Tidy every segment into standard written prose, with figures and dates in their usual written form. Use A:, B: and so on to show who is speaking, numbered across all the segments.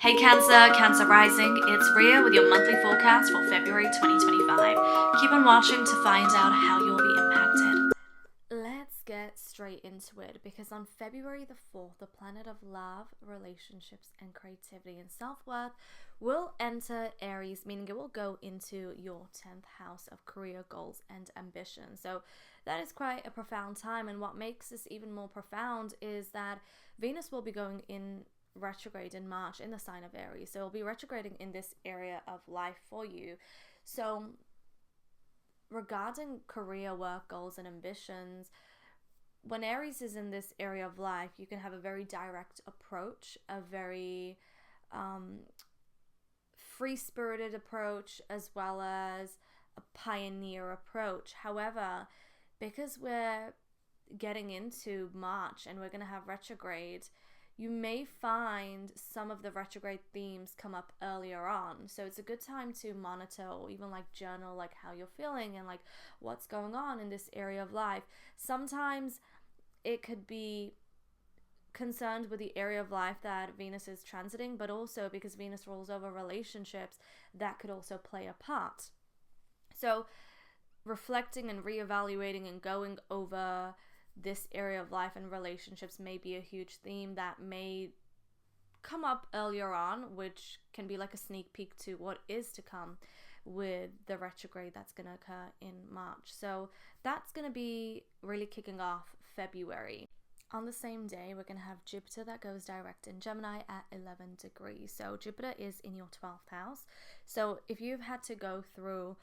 A: Hey Cancer, Cancer Rising, it's Ria with your monthly forecast for February 2025. Keep on watching to find out how you'll be impacted. Let's get straight into it because on February the 4th, the planet of love, relationships, and creativity and self-worth will enter Aries, meaning it will go into your 10th house of career goals and ambition. So that is quite a profound time, and what makes this even more profound is that Venus will be going in retrograde in March in the sign of Aries. So it'll be retrograding in this area of life for you. So regarding career, work, goals, and ambitions, when Aries is in this area of life, you can have a very direct approach, a very free-spirited approach, as well as a pioneer approach. However, because we're getting into March and we're going to have retrograde, you may find some of the retrograde themes come up earlier on. So it's a good time to monitor or even like journal like how you're feeling and like what's going on in this area of life. Sometimes it could be concerned with the area of life that Venus is transiting, but also because Venus rules over relationships, that could also play a part. So reflecting and reevaluating and going over this area of life and relationships may be a huge theme that may come up earlier on, which can be like a sneak peek to what is to come with the retrograde that's going to occur in March. So that's going to be really kicking off February. On the same day, we're going to have Jupiter that goes direct in Gemini at 11 degrees. So Jupiter is in your 12th house. So if you've had to go through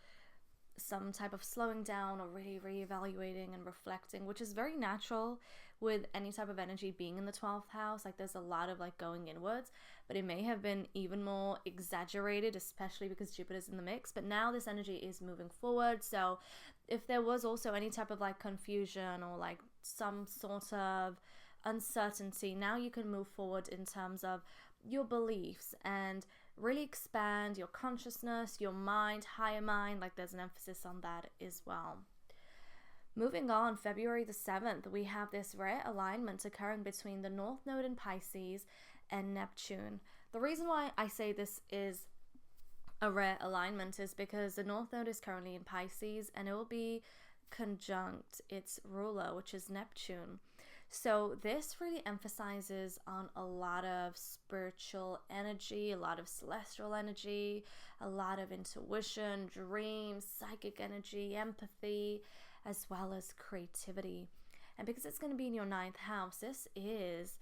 A: some type of slowing down or really reevaluating and reflecting, which is very natural with any type of energy being in the 12th house, like there's a lot of like going inwards, but it may have been even more exaggerated, especially because Jupiter's in the mix. But now this energy is moving forward, so if there was also any type of like confusion or like some sort of uncertainty, now you can move forward in terms of your beliefs and really expand your consciousness, your mind, higher mind. Like there's an emphasis on that as well. Moving on, February the 7th, we have this rare alignment occurring between the North Node in Pisces and Neptune. The reason why I say this is a rare alignment is because the North Node is currently in Pisces and it will be conjunct its ruler, which is Neptune. So this really emphasizes on a lot of spiritual energy, a lot of celestial energy, a lot of intuition, dreams, psychic energy, empathy, as well as creativity. And because it's going to be in your 9th house, this is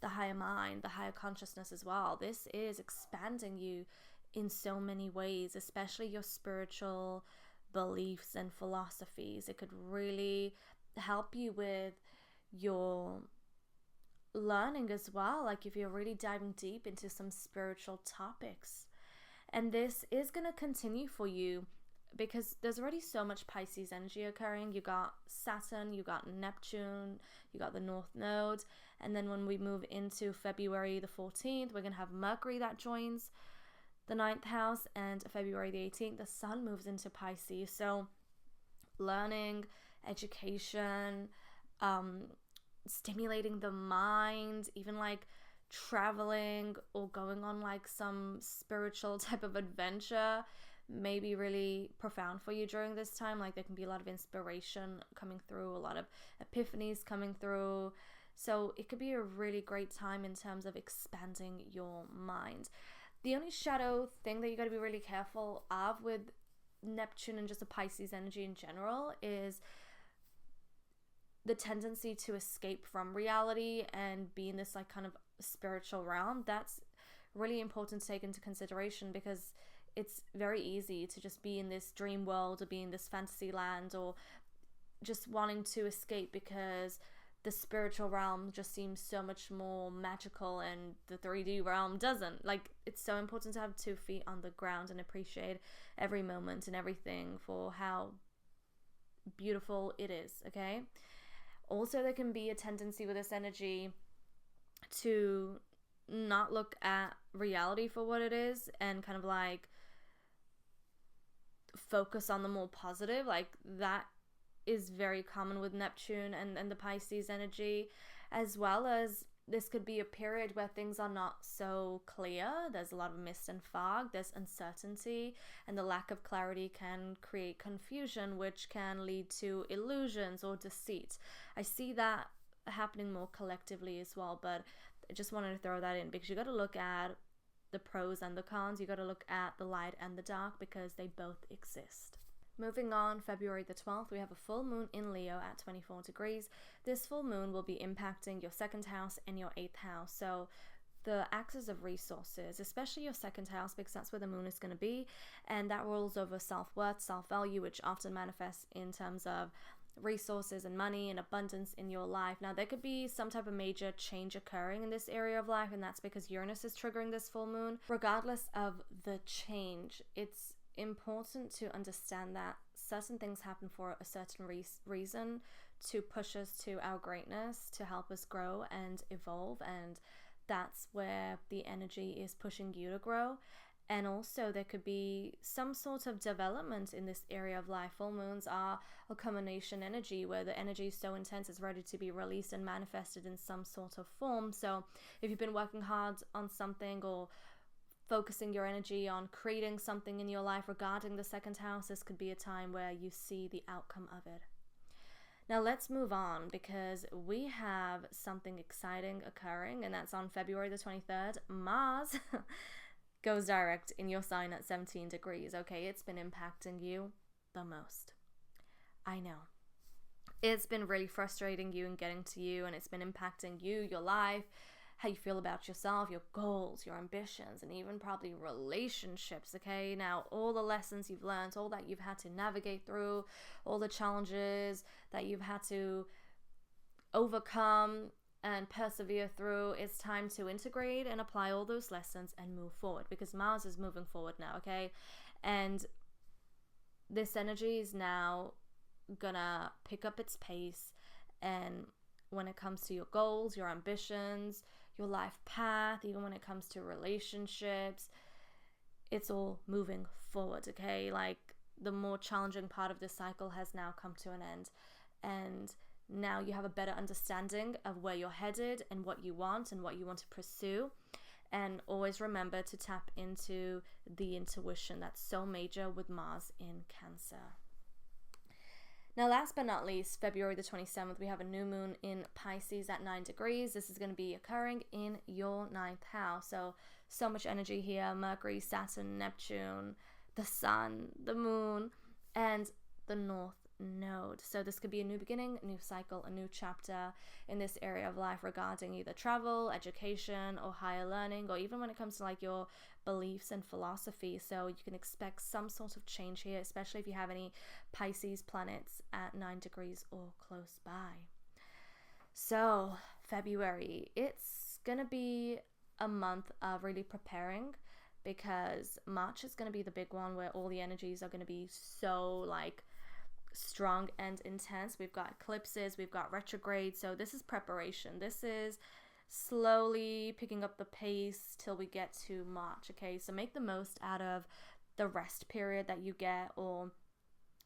A: the higher mind, the higher consciousness as well. This is expanding you in so many ways, especially your spiritual beliefs and philosophies. It could really help you with your learning as well, like if you're really diving deep into some spiritual topics. And this is going to continue for you because there's already so much Pisces energy occurring. You got Saturn, you got Neptune, you got the North Node, and then when we move into February the 14th, we're going to have Mercury that joins the 9th house, and February the 18th, the Sun moves into Pisces. So learning, education, stimulating the mind, even like traveling or going on like some spiritual type of adventure may be really profound for you during this time. Like there can be a lot of inspiration coming through, a lot of epiphanies coming through. So it could be a really great time in terms of expanding your mind. The only shadow thing that you got to be really careful of with Neptune and just the Pisces energy in general is the tendency to escape from reality and be in this like kind of spiritual realm. That's really important to take into consideration because it's very easy to just be in this dream world or be in this fantasy land or just wanting to escape because the spiritual realm just seems so much more magical and the 3D realm doesn't. Like it's so important to have 2 feet on the ground and appreciate every moment and everything for how beautiful it is, okay? Also, there can be a tendency with this energy to not look at reality for what it is and kind of like focus on the more positive. Like that is very common with Neptune and the Pisces energy, as well as this could be a period where things are not so clear. There's a lot of mist and fog, there's uncertainty, and the lack of clarity can create confusion, which can lead to illusions or deceit. I see that happening more collectively as well, but I just wanted to throw that in because you got to look at the pros and the cons. You got to look at the light and the dark because they both exist. Moving on, February the 12th, we have a full moon in Leo at 24 degrees. This full moon will be impacting your 2nd house and your 8th house. So the axis of resources, especially your 2nd house, because that's where the moon is going to be. And that rules over self-worth, self-value, which often manifests in terms of resources and money and abundance in your life. Now, there could be some type of major change occurring in this area of life, and that's because Uranus is triggering this full moon. Regardless of the change, it's important to understand that certain things happen for a certain reason, to push us to our greatness, to help us grow and evolve, and that's where the energy is pushing you to grow. And also there could be some sort of development in this area of life. Full moons are a culmination energy where the energy is so intense it's ready to be released and manifested in some sort of form. So if you've been working hard on something or focusing your energy on creating something in your life regarding the 2nd house, this could be a time where you see the outcome of it. Now let's move on because we have something exciting occurring, and that's on February the 23rd. Mars goes direct in your sign at 17 degrees. Okay, it's been impacting you the most. I know. It's been really frustrating you and getting to you, and it's been impacting you, your life, how you feel about yourself, your goals, your ambitions, and even probably relationships, okay? Now, all the lessons you've learned, all that you've had to navigate through, all the challenges that you've had to overcome and persevere through, it's time to integrate and apply all those lessons and move forward, because Mars is moving forward now, okay? And this energy is now gonna pick up its pace, and when it comes to your goals, your ambitions, your life path, even when it comes to relationships, it's all moving forward, okay? Like, the more challenging part of this cycle has now come to an end, and now you have a better understanding of where you're headed and what you want to pursue. And always remember to tap into the intuition. That's so major with Mars in Cancer. Now, last but not least, February the 27th, we have a new moon in Pisces at 9 degrees. This is going to be occurring in your 9th house. So much energy here. Mercury, Saturn, Neptune, the sun, the moon, and the North Node. So this could be a new beginning, a new cycle, a new chapter in this area of life regarding either travel, education, or higher learning, or even when it comes to like your beliefs and philosophy. So you can expect some sort of change here, especially if you have any Pisces planets at 9 degrees or close by. So February, it's gonna be a month of really preparing, because March is gonna be the big one where all the energies are gonna be so like strong and intense. We've got eclipses, we've got retrograde, so this is preparation. This is slowly picking up the pace till we get to March, okay? So make the most out of the rest period that you get, or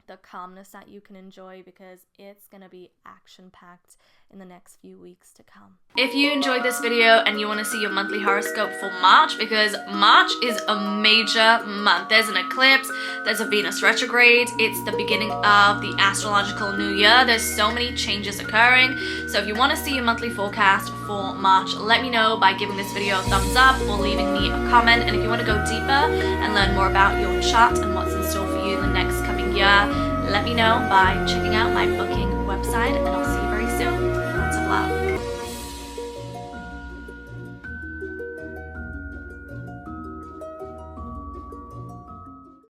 A: the calmness that you can enjoy, because it's gonna be action-packed in the next few weeks to come. If you enjoyed this video and you want to see your monthly horoscope for March, because March is a major month. There's an eclipse, there's a Venus retrograde, it's the beginning of the astrological new year. There's so many changes occurring. So if you want to see your monthly forecast for March, let me know by giving this video a thumbs up or leaving me a comment. And if you want to go deeper and learn more about your chart and what's in store for you in the next coming year, let me know by checking out my booking website, and I'll see you